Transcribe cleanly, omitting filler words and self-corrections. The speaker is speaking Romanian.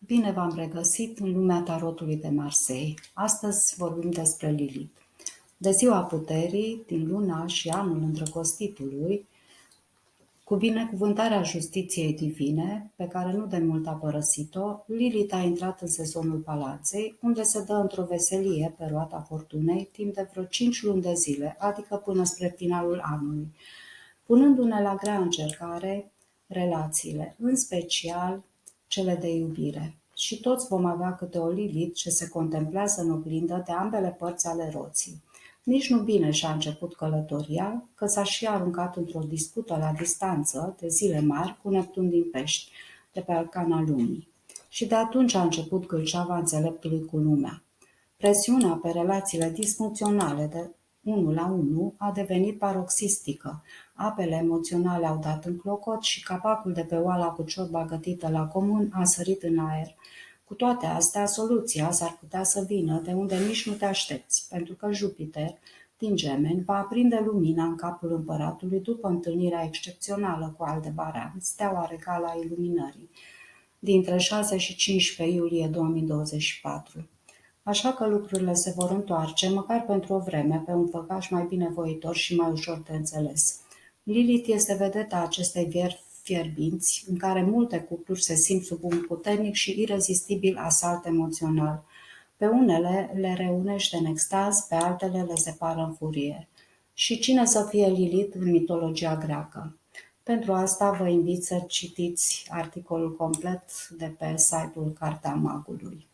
Bine v-am regăsit în lumea tarotului de Marseille. Astăzi vorbim despre Lilith. De ziua puterii, din luna și anul îndrăgostitului, cu binecuvântarea justiției divine, pe care nu de mult a părăsit-o, Lilith a intrat în sezonul Palanței, unde se dă într-o veselie pe roata fortunei timp de vreo 5 luni de zile, adică până spre finalul anului, punându-ne la grea încercare relațiile, în special cele de iubire. Și toți vom avea câte o Lilith ce se contemplează în oglindă de ambele părți ale roții. Nici nu bine și-a început călătoria, că s-a și aruncat într-o dispută la distanță de zile mari cu Neptun din Pești, de pe arcana lumii. Și de atunci a început gâlceava înțeleptului cu lumea. Presiunea pe relațiile disfuncționale de 1 la 1 a devenit paroxistică. Apele emoționale au dat în clocot și capacul de pe oala cu ciorba gătită la comun a sărit în aer. Cu toate astea, soluția s-ar putea să vină de unde nici nu te aștepți, pentru că Jupiter, din Gemeni, va aprinde lumina în capul împăratului după întâlnirea excepțională cu Aldebaran, steaua regală a iluminării, dintre 6 și 15 iulie 2024. Așa că lucrurile se vor întoarce, măcar pentru o vreme, pe un făgaș mai binevoitor și mai ușor de înțeles. Lilith este vedeta acestei vieri fierbinți, în care multe cupluri se simt sub un puternic și irezistibil asalt emoțional. Pe unele le reunește în extaz, pe altele le separă în furie. Și cine să fie Lilith în mitologia greacă? Pentru asta vă invit să citiți articolul complet de pe site-ul Cartea Magului.